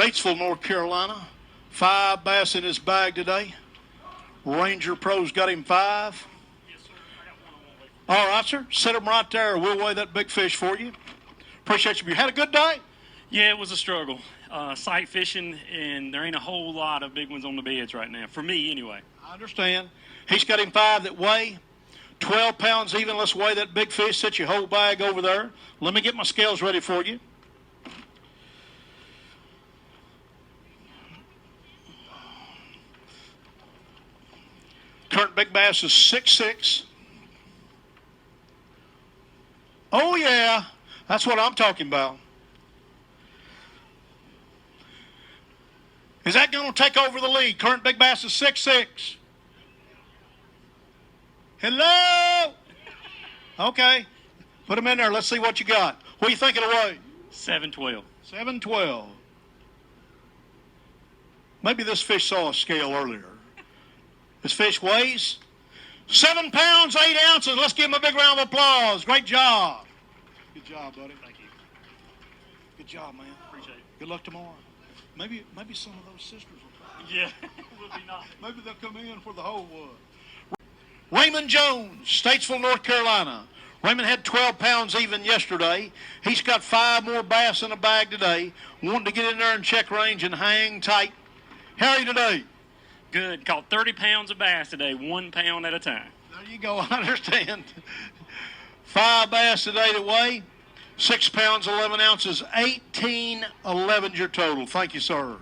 Statesville, North Carolina. 5 bass in his bag today. Ranger Pro's got him 5. Yes, sir. I got one on the way. All right, sir. Set him right there. We'll weigh that big fish for you. Appreciate you. You had a good day? Yeah, it was a struggle. Sight fishing, and there ain't a whole lot of big ones on the beds right now. For me, anyway. I understand. He's got him 5 that weigh 12 pounds even. Let's weigh that big fish. Set your whole bag over there. Let me get my scales ready for you. Current big bass is 6'6". Oh, yeah. That's what I'm talking about. Is that going to take over the lead? Current big bass is 6'6". Hello? Okay. Put them in there. Let's see what you got. What are you thinking of weight? 712. 712. Maybe this fish saw a scale earlier. This fish weighs 7 pounds, 8 ounces. Let's give him a big round of applause. Great job. Good job, buddy. Thank you. Good job, man. Appreciate it. Good luck tomorrow. Maybe some of those sisters will come. Yeah, we'll be nice. Maybe they'll come in for the whole wood. Raymond Jones, Statesville, North Carolina. Raymond had 12 pounds even yesterday. He's got 5 more bass in a bag today. Wanting to get in there and check range and hang tight. How are you today? Good. Caught 30 pounds of bass today, 1 pound at a time. There you go. I understand. 5 bass today to weigh 6 pounds, 11 ounces, 1811 your total. Thank you, sir.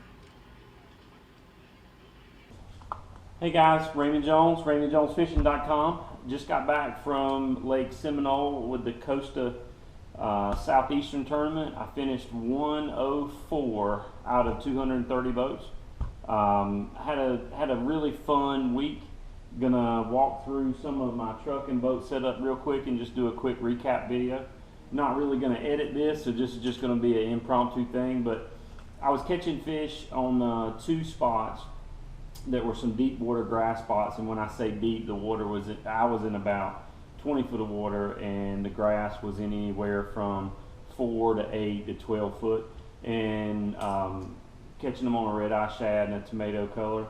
Hey guys, Raymond Jones, raymondjonesfishing.com. Just got back from Lake Seminole with the Costa Southeastern Tournament. I finished 104 out of 230 boats. Had a really fun week. Gonna walk through some of my truck and boat setup real quick and just do a quick recap video. Not really gonna edit this, so just gonna be an impromptu thing. But I was catching fish on 2 spots that were some deep water grass spots, and when I say deep, the water was I was in about 20 foot of water, and the grass was anywhere from 4 to 8 to 12 foot, and catching them on a red eye shad and a tomato color.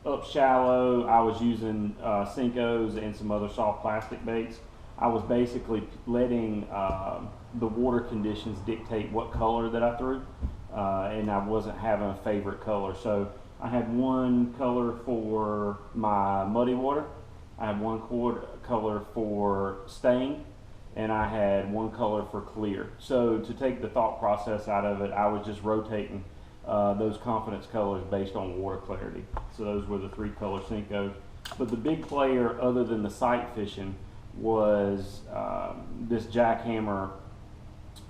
Up shallow, I was using Cincos and some other soft plastic baits. I was basically letting the water conditions dictate what color that I threw. And I wasn't having a favorite color. So I had one color for my muddy water, I had one color for stain, and I had one color for clear. So to take the thought process out of it, I was just rotating those confidence colors based on water clarity. So those were the 3 color Cincos. But the big player, other than the sight fishing, was this jackhammer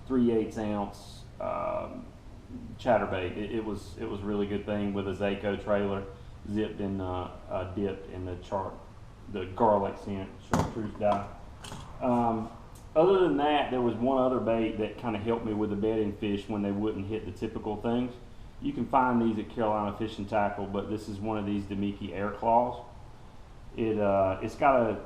3/8 ounce chatterbait. It was a really good thing with a Zaco trailer, zipped and dipped in the garlic scent chartreuse dye. Other than that, there was one other bait that kind of helped me with the bedding fish when they wouldn't hit the typical things. You can find these at Carolina Fish and Tackle, but this is one of these Demiki Air Claws. It's got a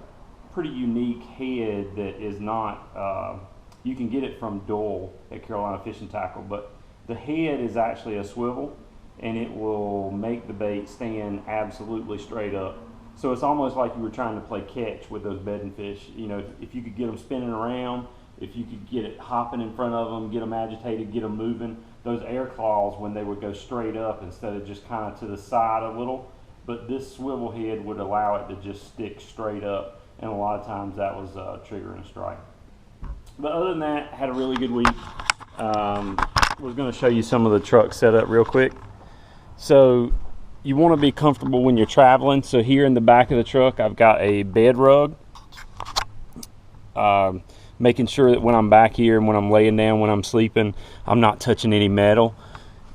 pretty unique head that is not, you can get it from Dole at Carolina Fish and Tackle, but the head is actually a swivel, and it will make the bait stand absolutely straight up. So it's almost like you were trying to play catch with those bedding fish. You know, if you could get them spinning around, if you could get it hopping in front of them, get them agitated, get them moving. Those air claws, when they would go straight up instead of just kind of to the side a little, but this swivel head would allow it to just stick straight up, and a lot of times that was triggering a strike. But other than that, had a really good week. Was going to show you some of the truck setup real quick. So you want to be comfortable when you're traveling. So here in the back of the truck, I've got a bed rug. Making sure that when I'm back here and when I'm laying down, when I'm sleeping, I'm not touching any metal.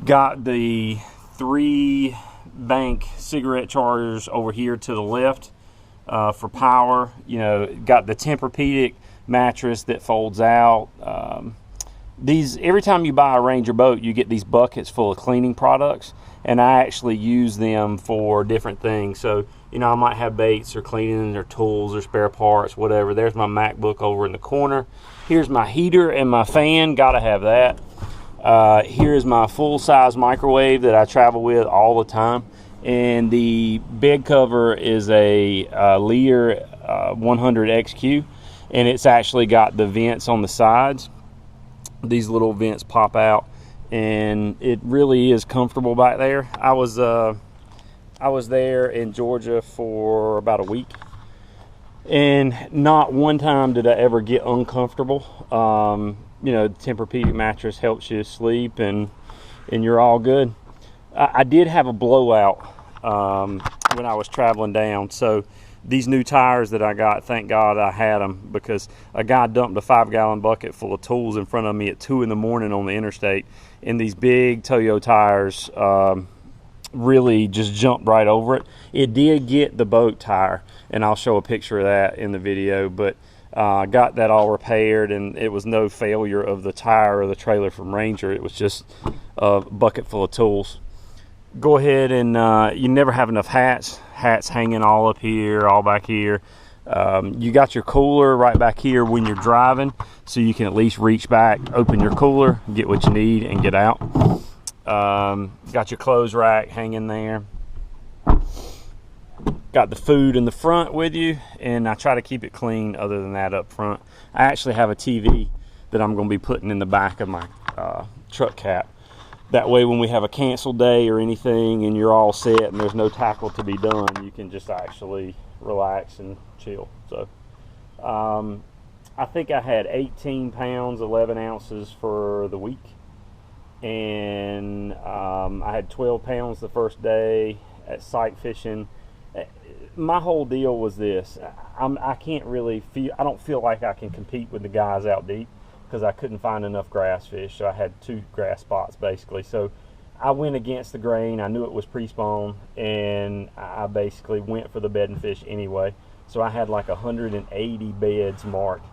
Got the 3 bank cigarette chargers over here to the left for power. You know, got the Tempur-Pedic mattress that folds out. These, every time you buy a Ranger boat, you get these buckets full of cleaning products, and I actually use them for different things. So, you know, I might have baits or cleaning or tools or spare parts, whatever. There's my MacBook over in the corner. Here's my heater and my fan. Gotta have that. Here is my full-size microwave that I travel with all the time, and the bed cover is a Lear 100XQ, and it's actually got the vents on the sides. These little vents pop out, and it really is comfortable back there. I was there in Georgia for about a week, and not one time did I ever get uncomfortable. You know, the Tempur-Pedic mattress helps you sleep, and you're all good. I did have a blowout when I was traveling down, so these new tires that I got, thank God I had them, because a guy dumped a 5-gallon bucket full of tools in front of me at 2 in the morning on the interstate, and these big Toyo tires really just jumped right over it. It did get the boat tire, and I'll show a picture of that in the video, but got that all repaired, and it was no failure of the tire or the trailer from Ranger. It was just a bucket full of tools. Go ahead and you never have enough hats hanging all up here, all back here. You got your cooler right back here when you're driving, so you can at least reach back, open your cooler, get what you need, and get out. Got your clothes rack hanging there. Got the food in the front with you, and I try to keep it clean other than that up front. I actually have a TV that I'm going to be putting in the back of my truck cap. That way when we have a canceled day or anything and you're all set and there's no tackle to be done, you can just actually relax and chill. So I think I had 18 pounds 11 ounces for the week, and I had 12 pounds the first day at sight fishing. My whole deal was this: I don't feel like I can compete with the guys out deep, because I couldn't find enough grass fish. So I had 2 grass spots basically. So I went against the grain. I knew it was pre-spawn, and I basically went for the bedding fish anyway. So I had like 180 beds marked,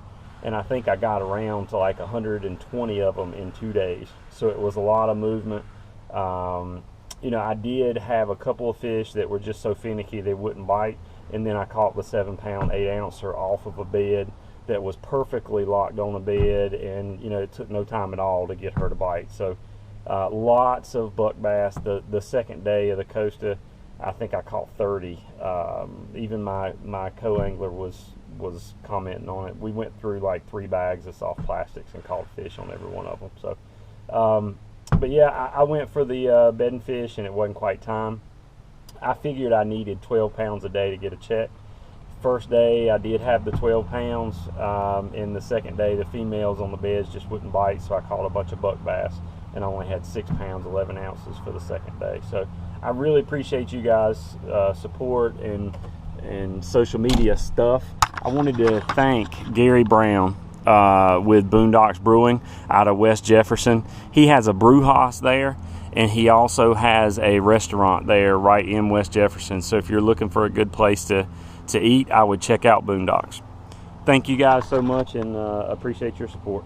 and I think I got around to like 120 of them in 2 days. So it was a lot of movement. You know, I did have a couple of fish that were just so finicky they wouldn't bite, and then I caught the 7-pound 8-ouncer off of a bed that was perfectly locked on a bed, and you know, it took no time at all to get her to bite. So lots of buck bass. The second day of the Costa, I think I caught 30. Even my co-angler was commenting on it. We went through like 3 bags of soft plastics and caught fish on every one of them. So but yeah, I went for the bedding fish, and it wasn't quite time. I figured I needed 12 pounds a day to get a check. First day I did have the 12 pounds, and the second day the females on the beds just wouldn't bite, so I caught a bunch of buck bass, and I only had 6 pounds 11 ounces for the second day. So I really appreciate you guys' support and social media stuff. I wanted to thank Gary Brown with Boondocks Brewing out of West Jefferson. He has a brew house there, and he also has a restaurant there right in West Jefferson. So if you're looking for a good place to eat, I would check out Boondocks. Thank you guys so much, and appreciate your support.